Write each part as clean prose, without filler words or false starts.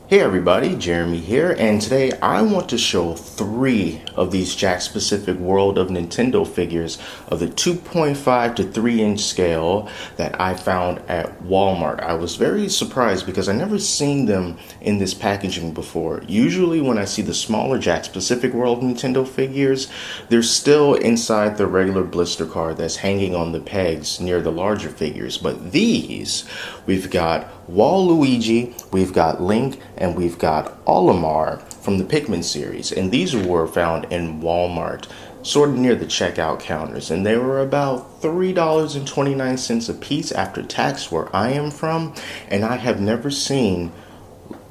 Hey everybody, Jeremy here, and today I want to show 3 of these Jakk specific World of Nintendo figures of the 2.5 to 3 inch scale that I found at Walmart. I was very surprised because I never seen them in this packaging before. Usually when I see the smaller Jakk specific World of Nintendo figures, they're still inside the regular blister card that's hanging on the pegs near the larger figures. But these, we've got Waluigi, we've got Link, and we've got Olimar from the Pikmin series. And these were found in Walmart, sort of near the checkout counters. And they were about $3.29 a piece after tax where I am from. And I have never seen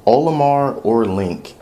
Olimar or Link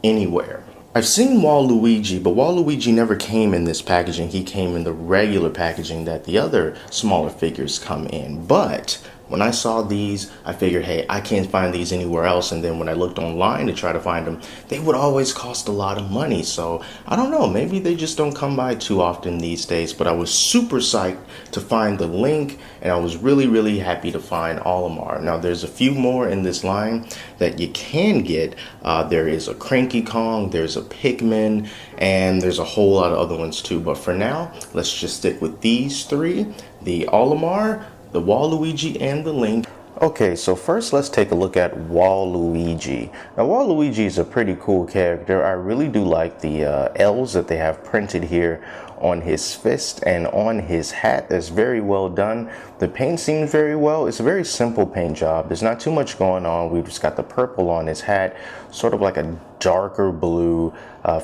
anywhere. I've seen Waluigi, but Waluigi never came in this packaging. He came in the regular packaging that the other smaller figures come in. But when I saw these, I figured, hey, I can't find these anywhere else. And then when I looked online to try to find them, they would always cost a lot of money. So I don't know, maybe they just don't come by too often these days. But I was super psyched to find the Link, and I was really happy to find Olimar. Now there's a few more in this line that you can get. There is a Cranky Kong, there's a Pikmin, and there's a whole lot of other ones too. But for now, let's just stick with these 3, the Olimar, the Waluigi, and the Link. Okay, so first let's take a look at Waluigi. Now Waluigi is a pretty cool character. I really do like the L's that they have printed here on his fist and on his hat. That's very well done. The paint seems very well. It's a very simple paint job. There's not too much going on. We've just got the purple on his hat, sort of like a darker blue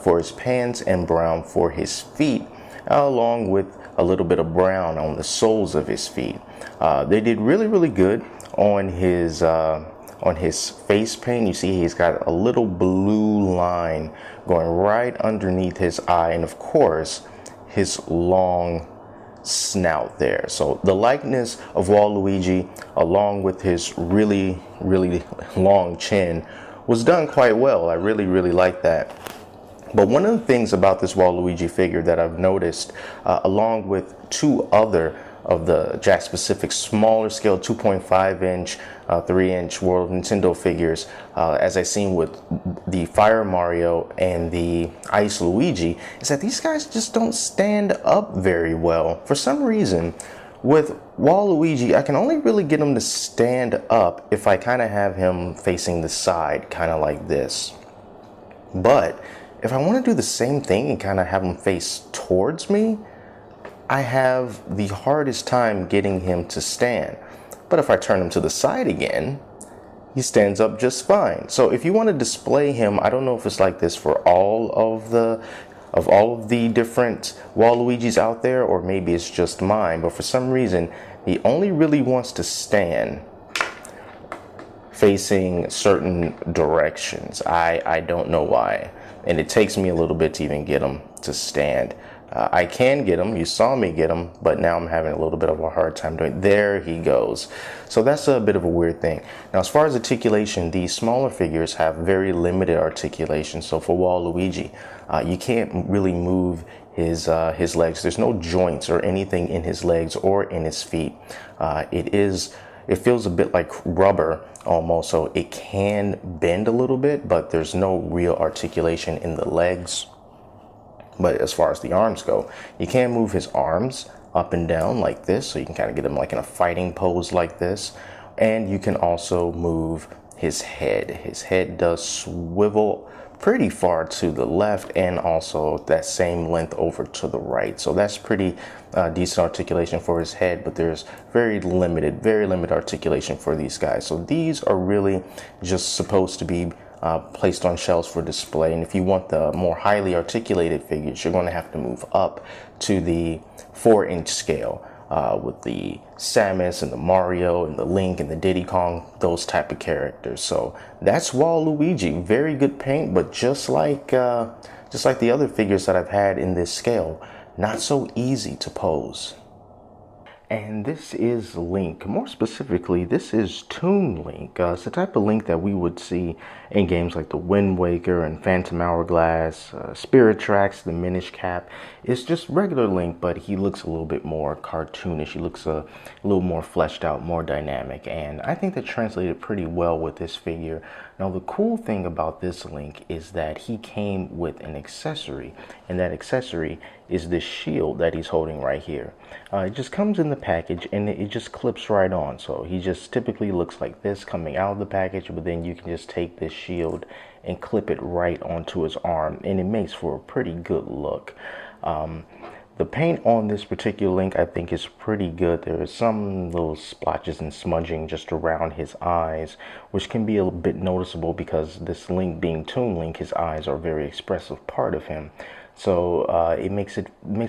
for his pants and brown for his feet, along with a little bit of brown on the soles of his feet. They did really good on his face paint. You see he's got a little blue line going right underneath his eye, and of course his long snout there. So the likeness of Waluigi, along with his really long chin, was done quite well. I really like that. But one of the things about this Waluigi figure that I've noticed, along with 2 other of the Jakk specific smaller scale 2.5 inch, 3 inch World of Nintendo figures, as I seen with the Fire Mario and the Ice Luigi, is that these guys just don't stand up very well. For some reason, with Waluigi, I can only really get him to stand up if I kind of have him facing the side, kind of like this. But if I want to do the same thing and kind of have him face towards me, I have the hardest time getting him to stand. But if I turn him to the side again, he stands up just fine. So if you want to display him, I don't know if it's like this for all of the different Waluigis out there, or maybe it's just mine, but for some reason he only really wants to stand facing certain directions. I don't know why, and it takes me a little bit to even get him to stand. I can get him, you saw me get him, but now I'm having a little bit of a hard time doing it. There he goes. So that's a bit of a weird thing. Now as far as articulation, these smaller figures have very limited articulation. So for Waluigi, you can't really move his legs. There's no joints or anything in his legs or in his feet. It feels a bit like rubber almost, so it can bend a little bit, but there's no real articulation in the legs. But as far as the arms go, you can move his arms up and down like this, so you can kind of get him like in a fighting pose like this. And you can also move his head. His head does swivel pretty far to the left, and also that same length over to the right. So that's pretty decent articulation for his head, but there's very limited articulation for these guys. So these are really just supposed to be placed on shelves for display. And if you want the more highly articulated figures, you're going to have to move up to the 4 inch scale with the Samus and the Mario and the Link and the Diddy Kong, those type of characters. So that's Waluigi. Very good paint, but just like the other figures that I've had in this scale, not so easy to pose. And this is Link. More specifically, this is Toon Link. It's the type of Link that we would see in games like the Wind Waker and Phantom Hourglass, Spirit Tracks, the Minish Cap. It's just regular Link, but he looks a little bit more cartoonish. He looks a little more fleshed out, more dynamic. And I think that translated pretty well with this figure. Now, the cool thing about this Link is that he came with an accessory, and that accessory is this shield that he's holding right here. It just comes in the package and it just clips right on. So he just typically looks like this coming out of the package, but then you can just take this shield and clip it right onto his arm, and it makes for a pretty good look. The paint on this particular Link I think is pretty good. There is some little splotches and smudging just around his eyes, which can be a bit noticeable because this Link being Toon Link, his eyes are a very expressive part of him. So it makes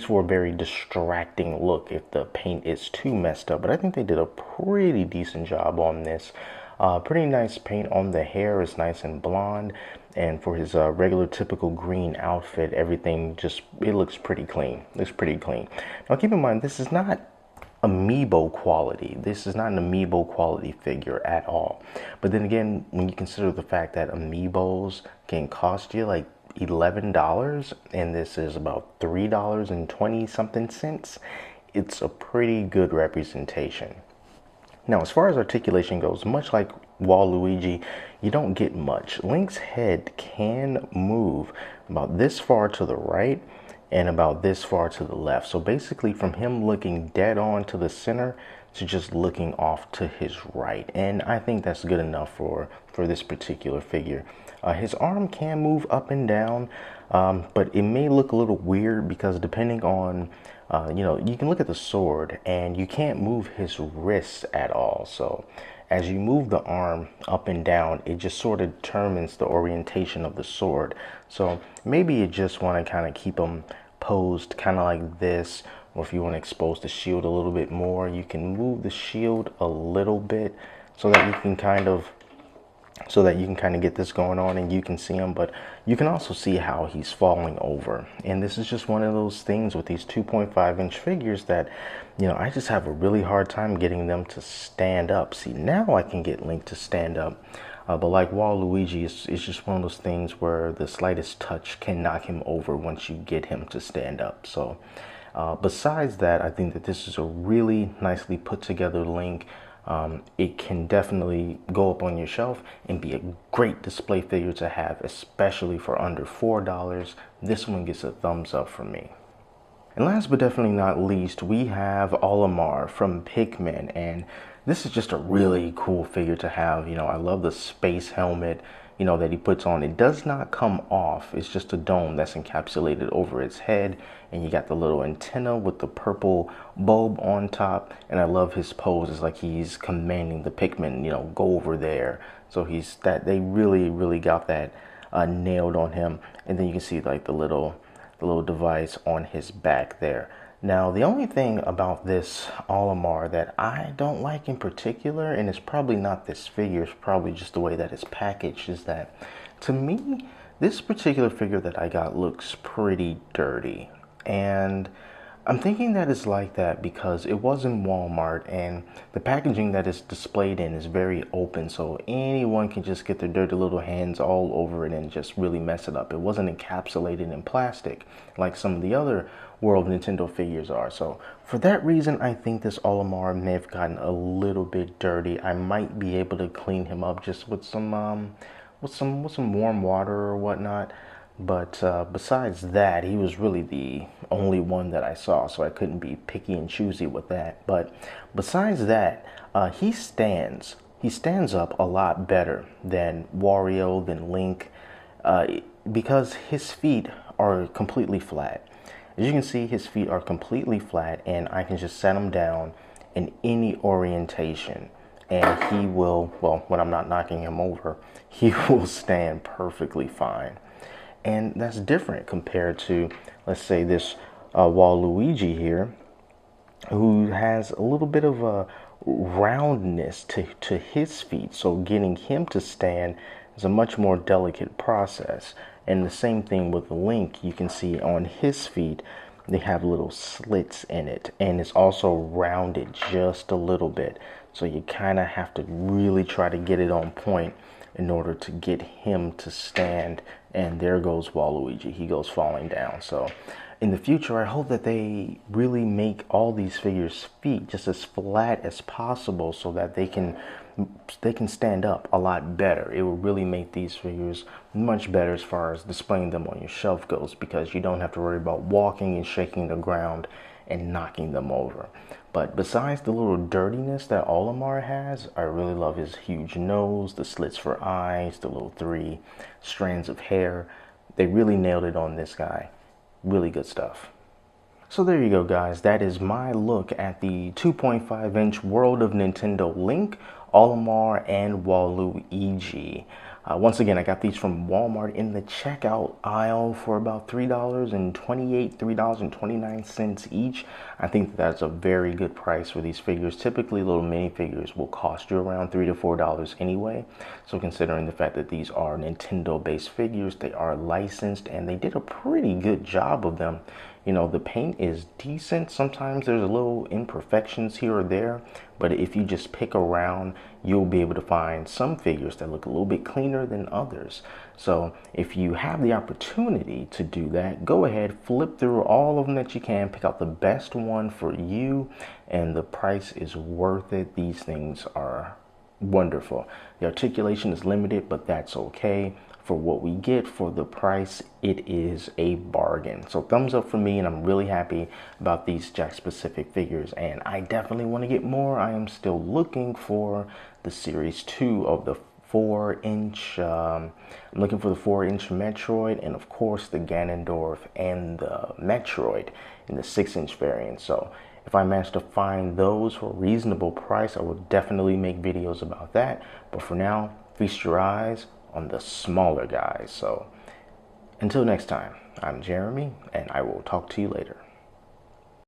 for a very distracting look if the paint is too messed up. But I think they did a pretty decent job on this. Pretty nice paint on the hair, is nice and blonde. And for his regular typical green outfit, everything it looks pretty clean. Looks pretty clean. Now keep in mind, this is not amiibo quality. This is not an amiibo quality figure at all. But then again, when you consider the fact that amiibos can cost you like $11 and this is about $3.20 something cents, it's a pretty good representation. Now, as far as articulation goes, much like Waluigi, you don't get much. Link's head can move about this far to the right and about this far to the left. So basically from him looking dead on to the center to just looking off to his right. And I think that's good enough for this particular figure. His arm can move up and down, but it may look a little weird because depending on, you can look at the sword and you can't move his wrists at all. So as you move the arm up and down, it just sort of determines the orientation of the sword. So maybe you just want to kind of keep him posed kind of like this, or if you want to expose the shield a little bit more, you can move the shield a little bit so that you can kind of get this going on and you can see him. But you can also see how he's falling over, and this is just one of those things with these 2.5-inch figures that I just have a really hard time getting them to stand up. See, now I can get Link to stand up, but like Waluigi, it's just one of those things where the slightest touch can knock him over once you get him to stand up. So besides that, I think that this is a really nicely put together Link. It can definitely go up on your shelf and be a great display figure to have, especially for under $4. This one gets a thumbs up from me. And last but definitely not least, we have Olimar from Pikmin, and this is just a really cool figure to have. I love the space helmet that he puts on. It does not come off. It's just a dome that's encapsulated over its head, and you got the little antenna with the purple bulb on top. And I love his pose. It's like he's commanding the Pikmin, go over there. So they really got that nailed on him. And then you can see like the little device on his back there. Now, the only thing about this Olimar that I don't like in particular, and it's probably not this figure, it's probably just the way that it's packaged, is that to me, this particular figure that I got looks pretty dirty. And I'm thinking that it's like that because it was in Walmart and the packaging that it's displayed in is very open, so anyone can just get their dirty little hands all over it and just really mess it up. It wasn't encapsulated in plastic like some of the other World Nintendo figures are. So for that reason, I think this Olimar may have gotten a little bit dirty. I might be able to clean him up just with some warm water or whatnot. But besides that, he was really the only one that I saw, so I couldn't be picky and choosy with that. But besides that, he stands up a lot better than Wario, than Link, because his feet are completely flat. As you can see, his feet are completely flat, and I can just set him down in any orientation, and he will, well, when I'm not knocking him over, he will stand perfectly fine. And that's different compared to, let's say, this Waluigi here, who has a little bit of a roundness to his feet. So getting him to stand is a much more delicate process. And the same thing with Link, you can see on his feet, they have little slits in it, and it's also rounded just a little bit. So you kind of have to really try to get it on point in order to get him to stand. And there goes Waluigi. He goes falling down. So in the future, I hope that they really make all these figures' feet just as flat as possible so that they can stand up a lot better. It will really make these figures much better as far as displaying them on your shelf goes, because you don't have to worry about walking and shaking the ground and knocking them over. But besides the little dirtiness that Olimar has, I really love his huge nose, the slits for eyes, the little 3 strands of hair. They really nailed it on this guy. Really good stuff. So there you go, guys. That is my look at the 2.5-inch World of Nintendo Link, Olimar, and Waluigi. Once again, I got these from Walmart in the checkout aisle for about $3.29 each. I think that's a very good price for these figures. Typically, little minifigures will cost you around $3 to $4 anyway. So considering the fact that these are Nintendo-based figures, they are licensed, and they did a pretty good job of them. You know, the paint is decent. Sometimes there's a little imperfections here or there, but if you just pick around, you'll be able to find some figures that look a little bit cleaner than others. So if you have the opportunity to do that, go ahead, flip through all of them that you can, pick out the best one for you, and the price is worth it. These things are wonderful. The articulation is limited, but that's okay. For what we get for the price, it is a bargain. So thumbs up for me, and I'm really happy about these Jakk specific figures, and I definitely want to get more. I am still looking for the series 2 of the 4-inch. I'm looking for the 4-inch Metroid, and of course the Ganondorf and the Metroid in the 6-inch variant. So if I manage to find those for a reasonable price, I will definitely make videos about that. But for now, feast your eyes on the smaller guys. So until next time, I'm Jeremy, and I will talk to you later.